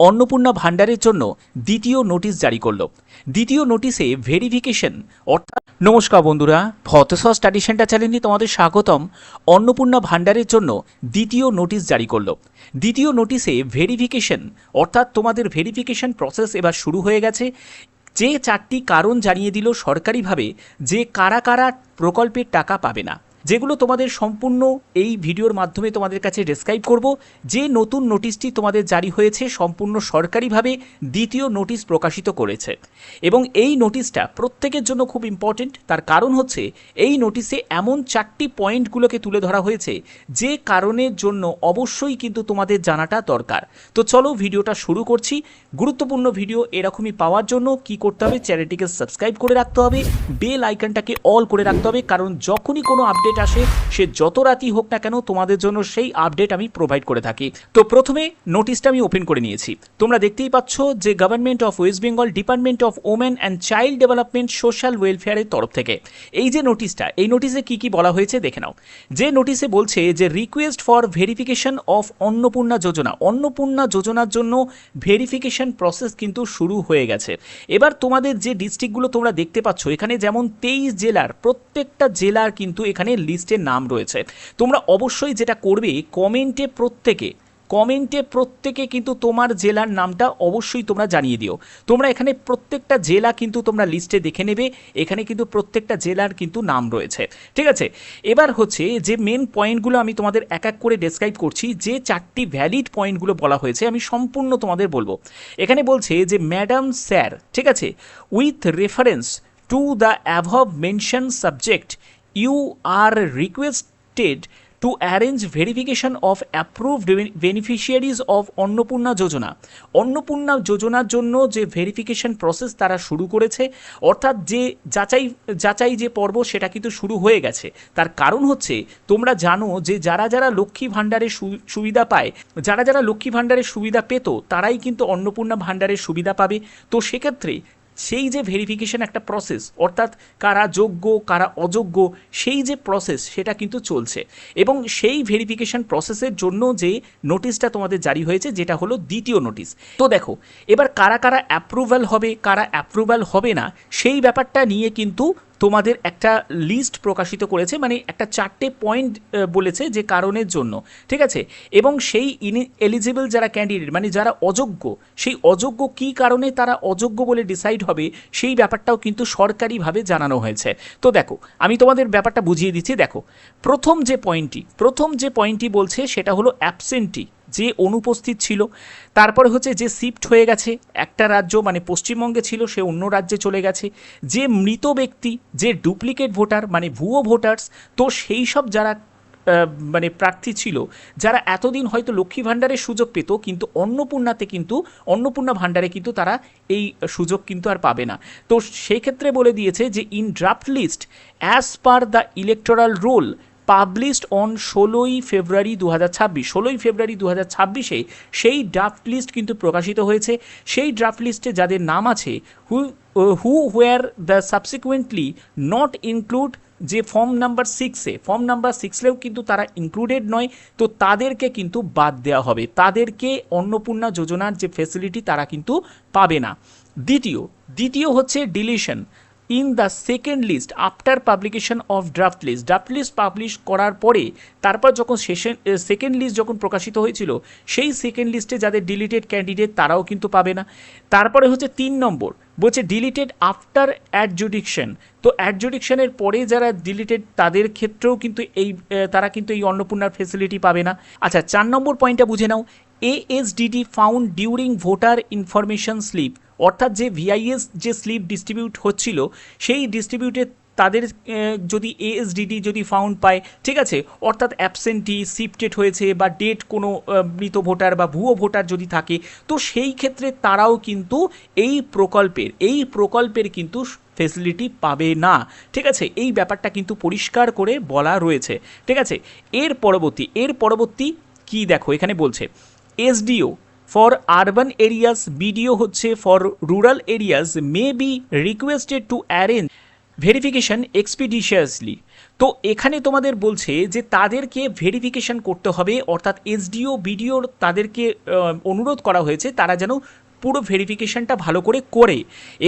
অন্নপূর্ণা ভাণ্ডারের জন্য দ্বিতীয় নোটিশ জারি করল। দ্বিতীয় নোটিশে ভেরিফিকেশন অর্থাৎ নমস্কার বন্ধুরা, ভতেশ্বর স্টাডি সেন্টার চ্যানেলে তোমাদের স্বাগতম। অন্নপূর্ণা ভাণ্ডারের জন্য দ্বিতীয় নোটিশ জারি করলো। দ্বিতীয় নোটিশে ভেরিফিকেশন অর্থাৎ তোমাদের ভেরিফিকেশন প্রসেস এবার শুরু হয়ে গেছে। যে চারটি কারণ জানিয়ে দিল সরকারিভাবে যে কারা কারা প্রকল্পের টাকা পাবে না, যেগুলো তোমাদের সম্পূর্ণ এই ভিডিওর মাধ্যমে তোমাদের কাছে ডেসক্রাইব করব। যে নতুন নোটিশটি তোমাদের জারি হয়েছে সম্পূর্ণ সরকারিভাবে দ্বিতীয় নোটিশ প্রকাশিত করেছে, এবং এই নোটিশটা প্রত্যেকের জন্য খুব ইম্পর্টেন্ট। তার কারণ হচ্ছে এই নোটিশে এমন চারটি পয়েন্টগুলোকে তুলে ধরা হয়েছে যে কারণের জন্য অবশ্যই কিন্তু তোমাদের জানাটা দরকার। তো চলো ভিডিওটা শুরু করছি। গুরুত্বপূর্ণ ভিডিও এরকমই পাওয়ার জন্য কি করতে হবে, চ্যানেলটিকে সাবস্ক্রাইব করে রাখতে হবে, বেল আইকনটাকে অল করে রাখতে হবে, কারণ যখনই কোনো আপডেট আসে সে যত রাতই হোক না কেন তোমাদের জন্য সেই আপডেট আমি প্রোভাইড করে থাকি। তো প্রথমে নোটিশটা আমি ওপেন করে নিয়েছি। তোমরা দেখতেই পাচ্ছ যে government of West Bengal department of women and child development social ওয়েলফেয়ারের তরফ থেকে এই যে নোটিশটা, এই নোটিশে কি কি বলা হয়েছে দেখে নাও। যে নোটিশে বলছে যে request for verification of Annapurna Yojana, Annapurna যোজনার জন্য ভেরিফিকেশন প্রসেস কিন্তু শুরু হয়ে গেছে। এবার তোমাদের যে ডিস্ট্রিক্টগুলো তোমরা দেখতে পাচ্ছ এখানে, যেমন 23 জেলার, প্রত্যেকটা জেলার কিন্তু এখানে লিস্টে নাম রয়েছে। তোমরা অবশ্যই যেটা করবে, কমেন্টে প্রত্যেকে কিন্তু তোমার জেলার নামটা অবশ্যই তোমরা জানিয়ে দিও। তোমরা এখানে প্রত্যেকটা জেলা কিন্তু তোমরা লিস্টে দেখে নেবে, এখানে কিন্তু প্রত্যেকটা জেলার কিন্তু নাম রয়েছে। ঠিক আছে, এবার হচ্ছে যে মেন পয়েন্টগুলো আমি তোমাদের এক এক করে ডেসক্রাইব করছি। যে চারটি ভ্যালিড পয়েন্টগুলো বলা হয়েছে আমি সম্পূর্ণ তোমাদের বলবো। এখানে বলছে যে ম্যাডাম স্যার, ঠিক আছে, with reference to the অ্যাভভ mention subject you are requested to arrange verification of approved beneficiaries of Annapurna Yojana. Annapurna যোজনার জন্য যে ভেরিফিকেশন প্রসেস তারা শুরু করেছে, অর্থাৎ যে যাচাই যে পর্ব সেটা কিন্তু শুরু হয়ে গেছে। তার কারণ হচ্ছে তোমরা জানো যে যারা যারা লক্ষ্মী ভাণ্ডারের সুবিধা পায়, যারা লক্ষ্মী ভাণ্ডারের সুবিধা পেত তারাই কিন্তু অন্নপূর্ণা ভাণ্ডারের সুবিধা পাবে। তো সেক্ষেত্রে সেই যে ভেরিফিকেশন একটা প্রসেস, অর্থাৎ কারা যোগ্য কারা অযোগ্য, সেই যে প্রসেস সেটা কিন্তু চলছে, এবং সেই ভেরিফিকেশন প্রসেসের জন্য যে নোটিশটা তোমাদের জারি হয়েছে যেটা হলো দ্বিতীয় নোটিশ। তো দেখো এবার কারা কারা অ্যাপ্রুভাল হবে কারা অ্যাপ্রুভাল হবে না সেই ব্যাপারটা নিয়ে কিন্তু তোমাদের একটা লিস্ট প্রকাশিত করেছে, মানে একটা চারটে পয়েন্ট বলেছে যে কারণের জন্য। ঠিক আছে, এবং সেই এলিজিবল যারা ক্যান্ডিডেট, মানে যারা অযোগ্য, সেই অযোগ্য কী কারণে তারা অযোগ্য বলে ডিসাইড হবে সেই ব্যাপারটাও কিন্তু সরকারিভাবে জানানো হয়েছে। তো দেখো আমি তোমাদের ব্যাপারটা বুঝিয়ে দিচ্ছি। দেখো প্রথম যে পয়েন্টটি বলছে সেটা হলো অ্যাবসেন্টি, যে অনুপস্থিত ছিল। তারপরে হচ্ছে যে শিফট হয়ে গেছে, একটা রাজ্য মানে পশ্চিমবঙ্গে ছিল সে অন্য রাজ্যে চলে গেছে, যে মৃত ব্যক্তি, যে ডুপ্লিকেট ভোটার মানে ভুয়ো ভোটার্স। তো সেই সব যারা মানে প্রার্থী ছিল যারা এতদিন হয়তো লক্ষ্মী ভাণ্ডারের সুযোগ পেত, কিন্তু অন্নপূর্ণা ভাণ্ডারে কিন্তু তারা এই সুযোগ কিন্তু আর পাবে না। তো সেক্ষেত্রে বলে দিয়েছে যে in draft list as per the electoral roll published on 16ই ফেব্রুয়ারি 2026, 16ই ফেব্রুয়ারি 2026-এ সেই ড্রাফট লিস্ট কিন্তু প্রকাশিত হয়েছে। সেই ড্রাফট লিস্টে যাদের নাম আছে who were the subsequently not include, যে ফর্ম নাম্বার 6-এও কিন্তু তারা ইনক্লুডেড নয়, তো তাদেরকে কিন্তু বাদ দেওয়া হবে, তাদেরকে অন্নপূর্ণা যোজনার যে ফেসিলিটি তারা কিন্তু পাবে না। দ্বিতীয় হচ্ছে deletion in the second list after publication of draft list publish করার পরে, তারপর যখন সেকেন্ড লিস্ট যখন প্রকাশিত হয়েছিল সেই সেকেন্ড লিস্টে যাদের ডিলিটেড ক্যান্ডিডেট তারাও কিন্তু পাবে না। তারপরে হচ্ছে 3 নম্বর বলছে ডিলিটেড আফটার অ্যাডজুডিকশন, তো অ্যাডজুডিকশনের পরে যারা ডিলিটেড তাদের ক্ষেত্রেও কিন্তু তারা কিন্তু এই অন্নপূর্ণার ফেসিলিটি পাবে না। আচ্ছা 4 নম্বর পয়েন্টটা বুঝে নাও, ASDD found during voter information slip, অর্থাৎ যে ভিআইএস যে স্লিপ ডিস্ট্রিবিউট হচ্ছিল সেই ডিস্ট্রিবিউটে তাদের যদি ASDD যদি ফাউন্ড পায়, ঠিক আছে, অর্থাৎ অ্যাবসেন্টি, শিফটেড হয়েছে বা ডেট কোনো মৃত ভোটার বা ভুয়ো ভোটার যদি থাকে, তো সেই ক্ষেত্রে তারাও কিন্তু এই প্রকল্পের কিন্তু ফেসিলিটি পাবে না। ঠিক আছে, এই ব্যাপারটা কিন্তু পরিষ্কার করে বলা রয়েছে। ঠিক আছে, এর পরবর্তী কি দেখো এখানে বলছে SDO for urban areas, BDO হচ্ছে for rural areas may be requested to arrange verification expeditiously. তো এখানে তোমাদের বলছে যে তাদেরকে ভেরিফিকেশন করতে হবে, অর্থাৎ এসডিও বিডিওর তাদেরকে অনুরোধ করা হয়েছে তারা যেন পুরো ভেরিফিকেশনটা ভালো করে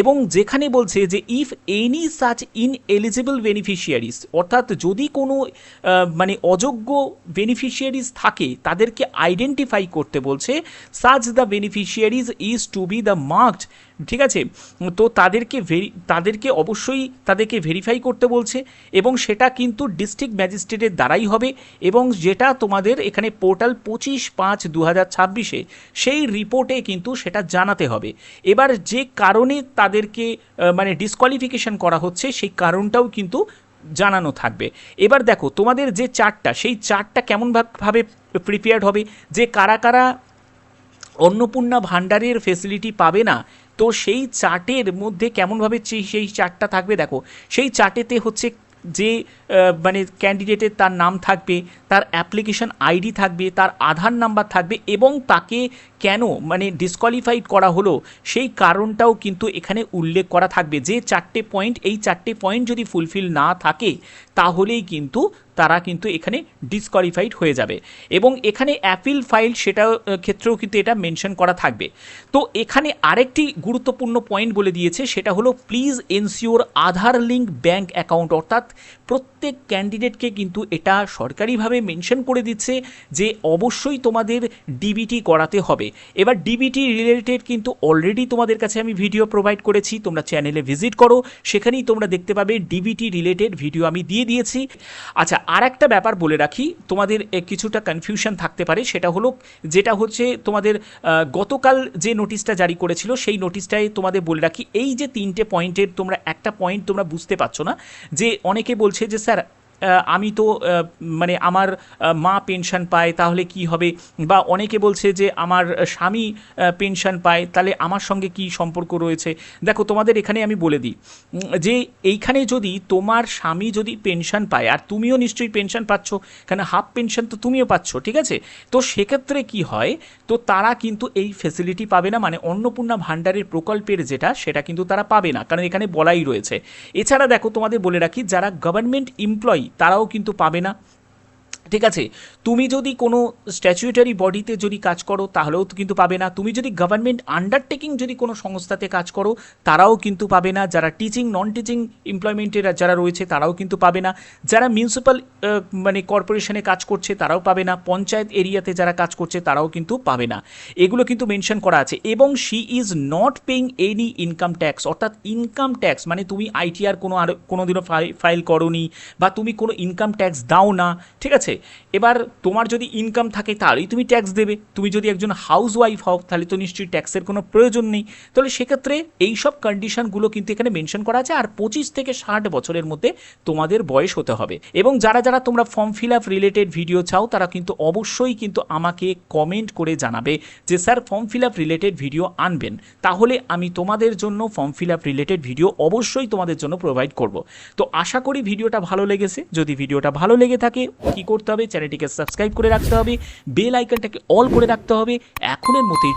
এবং যেখানে বলছে যে if any such ineligible beneficiaries, অর্থাৎ যদি কোনো মানে অযোগ্য বেনিফিশিয়ারিজ থাকে তাদেরকে আইডেন্টিফাই করতে বলছে, such the beneficiaries is to be the marked, ঠিক আছে। তো তাদেরকে অবশ্যই তাদেরকে ভেরিফাই করতে বলছে এবং সেটা কিন্তু ডিস্ট্রিক্ট ম্যাজিস্ট্রেটের দ্বারাই হবে এবং যেটা তোমাদের এখানে পোর্টাল 25/5/2026 সেই রিপোর্টে কিন্তু সেটা জানাতে হবে। এবার যে কারণে তাদেরকে মানে ডিসকোয়ালিফিকেশন করা হচ্ছে সেই কারণটাও কিন্তু জানানো থাকবে। এবার দেখো তোমাদের যে চার্টটা, সেই চার্টটা কেমনভাবে প্রিপেয়ার্ড হবে, যে কারা কারা অন্নপূর্ণা ভাণ্ডারের ফেসিলিটি পাবে না, তো সেই চার্টের মধ্যে কেমনভাবে সেই চার্টটা থাকবে দেখো। সেই চার্টেতে হচ্ছে যে মানে ক্যান্ডিডেটের তার নাম থাকবে, তার অ্যাপ্লিকেশন আইডি থাকবে, তার আধার নাম্বার থাকবে এবং তাকে কেন মানে ডিসকোয়ালিফাইড করা হলো সেই কারণটাও কিন্তু এখানে উল্লেখ করা থাকবে। যে চারটে পয়েন্ট, এই চারটে পয়েন্ট যদি ফুলফিল না থাকে তাহলেই কিন্তু তারা কিন্তু এখানে ডিসকোয়ালিফাইড হয়ে যাবে এবং এখানে অ্যাপিল ফাইল সেটা ক্ষেত্রেও কিন্তু এটা মেনশন করা থাকবে। তো এখানে আরেকটি গুরুত্বপূর্ণ পয়েন্ট বলে দিয়েছে, সেটা হলো please ensure Aadhaar link bank account, অর্থাৎ প্রত্যেক ক্যান্ডিডেটকে কিন্তু এটা সরকারিভাবে মেনশন করে দিচ্ছে যে অবশ্যই তোমাদের ডিবিটি করাতে হবে। এবার ডিবিটি রিলেটেড কিন্তু অলরেডি তোমাদের কাছে আমি ভিডিও প্রোভাইড করেছি, তোমরা চ্যানেলে ভিজিট করো, সেখানেই তোমরা দেখতে পাবে ডিবিটি রিলেটেড ভিডিও আমি দিয়ে দিয়েছি। আচ্ছা, আর একটা ব্যাপার বলে রাখি, তোমাদের কিছুটা কনফিউশন থাকতে পারে, সেটা হলো যেটা হচ্ছে তোমাদের গতকাল যে নোটিশটা জারি করেছিল সেই নোটিশটায় তোমাদের বলে রাখি, এই যে তিনটে পয়েন্টের তোমরা একটা পয়েন্ট তোমরা বুঝতে পারছো না, যে অনেকে বলছে যে স্যার আমি তো মানে আমার মা পেনশন পায় তাহলে কি হবে, বা অনেকে বলছে যে আমার স্বামী পেনশন পায় তাহলে আমার সঙ্গে কি সম্পর্ক রয়েছে। দেখো তোমাদের এখানে আমি বলে দিই যে এইখানে যদি তোমার স্বামী যদি পেনশন পায় আর তুমিও নিশ্চয়ই পেনশন পাচ্ছ, কারণ হাফ পেনশন তো তুমিও পাচ্ছ, ঠিক আছে, তো সেক্ষেত্রে কি হয়, তো তারা কিন্তু এই ফেসিলিটি পাবে না, মানে অন্নপূর্ণা ভাণ্ডারের প্রকল্পের যেটা সেটা কিন্তু তারা পাবে না, কারণ এখানে বলাই রয়েছে। এছাড়া দেখো তোমাদের বলে রাখি, যারা গভর্নমেন্ট এমপ্লয়ি তারাও কিন্তু পাবে না, ঠিক আছে। তুমি যদি কোনো স্ট্যাচুয়েটারি বডিতে যদি কাজ করো তাহলেও তো কিন্তু পাবে না, তুমি যদি গভর্নমেন্ট আন্ডারটেকিং যদি কোনো সংস্থাতে কাজ করো তারাও কিন্তু পাবে না, যারা টিচিং নন টিচিং এমপ্লয়মেন্টের যারা রয়েছে তারাও কিন্তু পাবে না, যারা মিউনিসিপ্যাল মানে কর্পোরেশনে কাজ করছে তারাও পাবে না, পঞ্চায়েত এরিয়াতে যারা কাজ করছে তারাও কিন্তু পাবে না, এগুলো কিন্তু মেনশন করা আছে। এবং she is not paying any income tax, অর্থাৎ ইনকাম ট্যাক্স মানে তুমি আইটিআর কোনোদিনও ফাইল করোনি বা তুমি কোনো ইনকাম ট্যাক্স দাও না, ঠিক আছে। এবার তোমার যদি ইনকাম থাকে তাহলেই তুমি ট্যাক্স দেবে, তুমি যদি একজন হাউস ওয়াইফ হও তাহলে তো নিশ্চয়ই ট্যাক্সের কোনো প্রয়োজন নেই। তাহলে সেক্ষেত্রে এইসব কন্ডিশনগুলো কিন্তু এখানে মেনশন করা আছে। আর 25 থেকে 60 বছরের মধ্যে তোমাদের বয়স হতে হবে। এবং যারা যারা তোমরা form fill up related video চাও তারা কিন্তু অবশ্যই কিন্তু আমাকে কমেন্ট করে জানাবে যে sir form fill up related video আনবেন, তাহলে আমি তোমাদের জন্য form fill up related video অবশ্যই তোমাদের জন্য প্রোভাইড করব। তো আশা করি ভিডিওটা ভালো লেগেছে। যদি ভিডিওটা ভালো লেগে থাকে কি করতে হবে, চ্যানেলটিকে সাবস্ক্রাইব করে রাখতে হবে, বেল আইকনটাকে অল করে রাখতে হবে, এখনের মতোই